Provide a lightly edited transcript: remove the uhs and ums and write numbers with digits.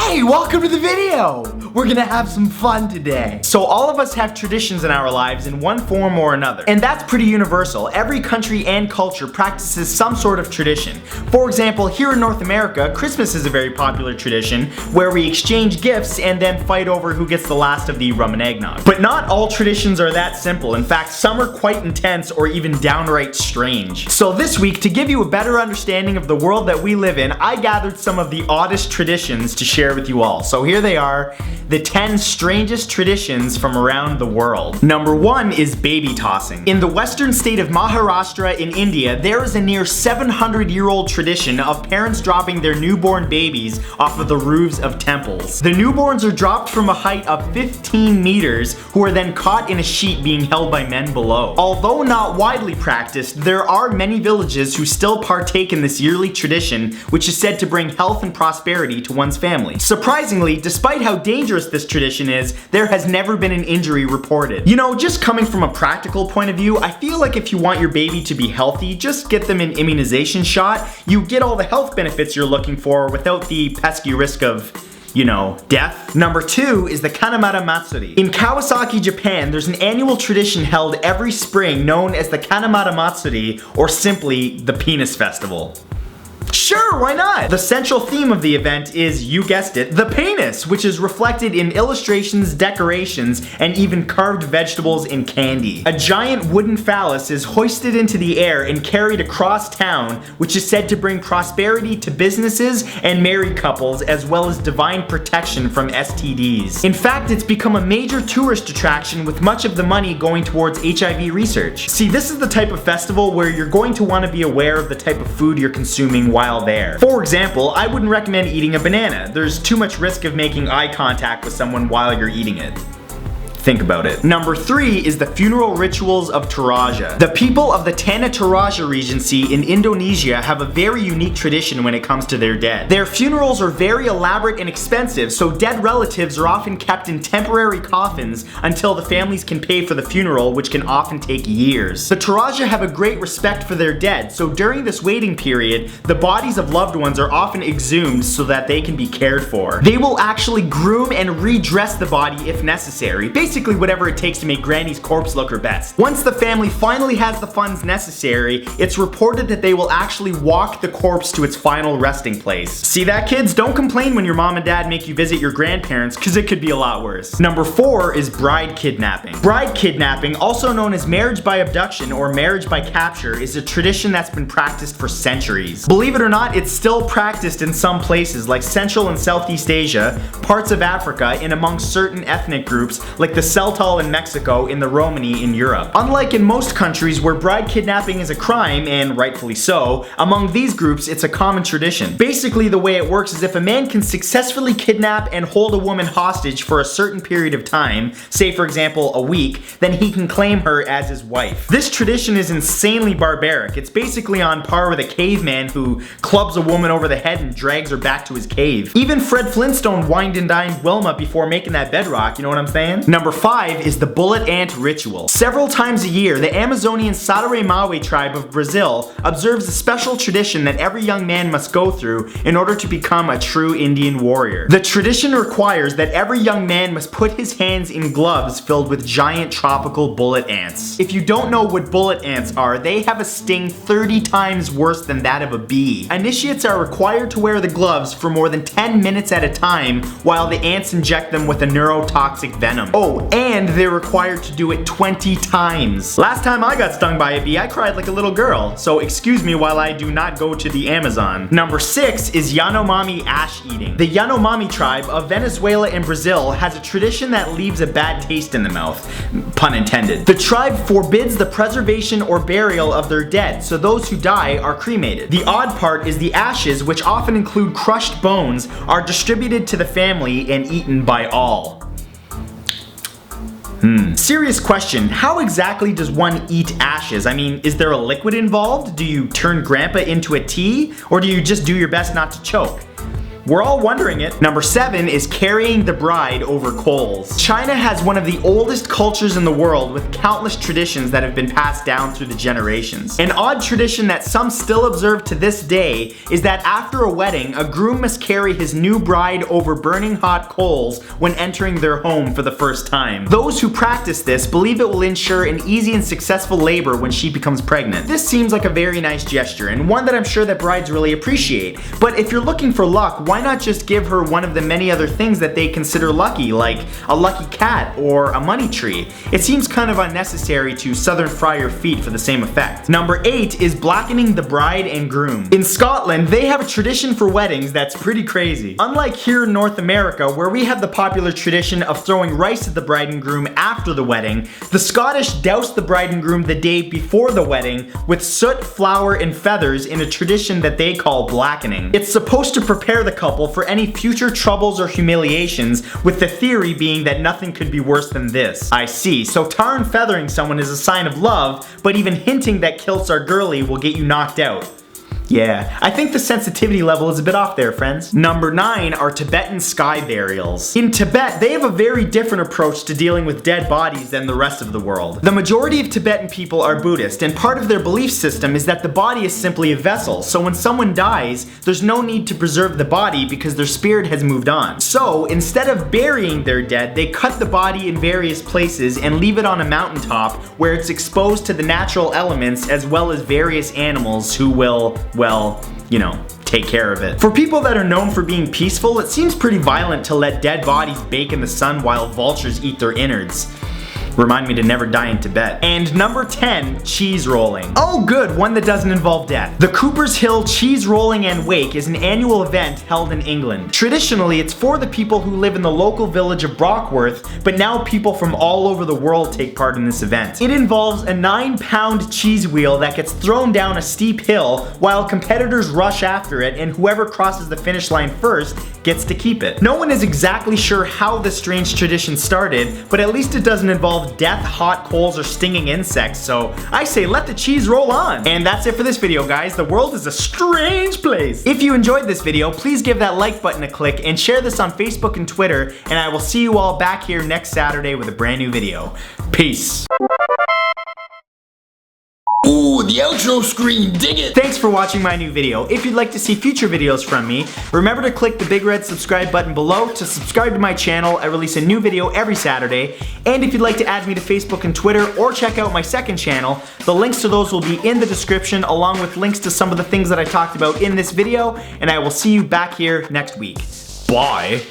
Hey, welcome to the video! We're gonna have some fun today. So all of us have traditions in our lives in one form or another. And that's pretty universal. Every country and culture practices some sort of tradition. For example, here in North America, Christmas is a very popular tradition where we exchange gifts and then fight over who gets the last of the rum and eggnog. But not all traditions are that simple. In fact, some are quite intense or even downright strange. So this week, to give you a better understanding of the world that we live in, I gathered some of the oddest traditions to share with you all. So here they are, the 10 strangest traditions from around the world. Number 1 is baby tossing. In the western state of Maharashtra in India, there is a near 700-year-old tradition of parents dropping their newborn babies off of the roofs of temples. The newborns are dropped from a height of 15 meters, who are then caught in a sheet being held by men below. Although not widely practiced, there are many villages who still partake in this yearly tradition, which is said to bring health and prosperity to one's family. Surprisingly, despite how dangerous this tradition is, there has never been an injury reported. You know, just coming from a practical point of view, I feel like if you want your baby to be healthy, just get them an immunization shot. You get all the health benefits you're looking for without the pesky risk of, you know, death. Number 2 is the Kanamata Matsuri. In Kawasaki, Japan, there's an annual tradition held every spring known as the Kanamata Matsuri, or simply the Penis Festival. Sure, why not? The central theme of the event is, you guessed it, the penis, which is reflected in illustrations, decorations, and even carved vegetables and candy. A giant wooden phallus is hoisted into the air and carried across town, which is said to bring prosperity to businesses and married couples, as well as divine protection from STDs. In fact, it's become a major tourist attraction, with much of the money going towards HIV research. See, this is the type of festival where you're going to want to be aware of the type of food you're consuming while there. For example, I wouldn't recommend eating a banana. There's too much risk of making eye contact with someone while you're eating it. Think about it. Number 3 is the funeral rituals of Toraja. The people of the Tanah Toraja Regency in Indonesia have a very unique tradition when it comes to their dead. Their funerals are very elaborate and expensive, so dead relatives are often kept in temporary coffins until the families can pay for the funeral, which can often take years. The Toraja have a great respect for their dead, so during this waiting period, the bodies of loved ones are often exhumed so that they can be cared for. They will actually groom and redress the body if necessary. Basically whatever it takes to make Granny's corpse look her best. Once the family finally has the funds necessary, it's reported that they will actually walk the corpse to its final resting place. See that, kids? Don't complain when your mom and dad make you visit your grandparents, because it could be a lot worse. Number 4 is bride kidnapping. Bride kidnapping, also known as marriage by abduction or marriage by capture, is a tradition that's been practiced for centuries. Believe it or not, it's still practiced in some places like Central and Southeast Asia, parts of Africa, and among certain ethnic groups like the Celtal in Mexico and the Romani in Europe. Unlike in most countries where bride kidnapping is a crime, and rightfully so, among these groups it's a common tradition. Basically the way it works is if a man can successfully kidnap and hold a woman hostage for a certain period of time, say for example a week, then he can claim her as his wife. This tradition is insanely barbaric. It's basically on par with a caveman who clubs a woman over the head and drags her back to his cave. Even Fred Flintstone wined and dined Wilma before making that bedrock, you know what I'm saying? Number 5 is the bullet ant ritual. Several times a year, the Amazonian Sadaremawe tribe of Brazil observes a special tradition that every young man must go through in order to become a true Indian warrior. The tradition requires that every young man must put his hands in gloves filled with giant tropical bullet ants. If you don't know what bullet ants are, they have a sting 30 times worse than that of a bee. Initiates are required to wear the gloves for more than 10 minutes at a time while the ants inject them with a neurotoxic venom. Oh, and they're required to do it 20 times. Last time I got stung by a bee, I cried like a little girl, so excuse me while I do not go to the Amazon. Number 6 is Yanomami Ash Eating. The Yanomami tribe of Venezuela and Brazil has a tradition that leaves a bad taste in the mouth, pun intended. The tribe forbids the preservation or burial of their dead, so those who die are cremated. The odd part is the ashes, which often include crushed bones, are distributed to the family and eaten by all. Serious question, how exactly does one eat ashes? I mean, is there a liquid involved? Do you turn grandpa into a tea? Or do you just do your best not to choke? We're all wondering it. Number 7 is carrying the bride over coals. China has one of the oldest cultures in the world with countless traditions that have been passed down through the generations. An odd tradition that some still observe to this day is that after a wedding, a groom must carry his new bride over burning hot coals when entering their home for the first time. Those who practice this believe it will ensure an easy and successful labor when she becomes pregnant. This seems like a very nice gesture and one that I'm sure that brides really appreciate. But if you're looking for luck, why not just give her one of the many other things that they consider lucky, like a lucky cat or a money tree? It seems kind of unnecessary to southern fry your feet for the same effect. Number 8 is blackening the bride and groom. In Scotland, they have a tradition for weddings that's pretty crazy. Unlike here in North America, where we have the popular tradition of throwing rice at the bride and groom after the wedding, the Scottish douse the bride and groom the day before the wedding with soot, flour, and feathers in a tradition that they call blackening. It's supposed to prepare the couple for any future troubles or humiliations, with the theory being that nothing could be worse than this. I see, so tar and feathering someone is a sign of love, but even hinting that kilts are girly will get you knocked out. Yeah, I think the sensitivity level is a bit off there, friends. Number 9 are Tibetan Sky Burials. In Tibet, they have a very different approach to dealing with dead bodies than the rest of the world. The majority of Tibetan people are Buddhist, and part of their belief system is that the body is simply a vessel, so when someone dies, there's no need to preserve the body because their spirit has moved on. So, instead of burying their dead, they cut the body in various places and leave it on a mountaintop where it's exposed to the natural elements as well as various animals who will, well, you know, take care of it. For people that are known for being peaceful, it seems pretty violent to let dead bodies bake in the sun while vultures eat their innards. Remind me to never die in Tibet. And number 10, cheese rolling. Oh good, one that doesn't involve death. The Cooper's Hill Cheese Rolling and Wake is an annual event held in England. Traditionally, it's for the people who live in the local village of Brockworth, but now people from all over the world take part in this event. It involves a 9-pound cheese wheel that gets thrown down a steep hill while competitors rush after it, and whoever crosses the finish line first gets to keep it. No one is exactly sure how this strange tradition started, but at least it doesn't involve death, hot coals, or stinging insects, so I say let the cheese roll on. And that's it for this video, guys. The world is a strange place. If you enjoyed this video, please give that like button a click and share this on Facebook and Twitter, and I will see you all back here next Saturday with a brand new video. Peace. Ooh, the outro screen, dig it! Thanks for watching my new video. If you'd like to see future videos from me, remember to click the big red subscribe button below to subscribe to my channel. I release a new video every Saturday. And if you'd like to add me to Facebook and Twitter or check out my second channel, the links to those will be in the description along with links to some of the things that I talked about in this video, and I will see you back here next week. Bye!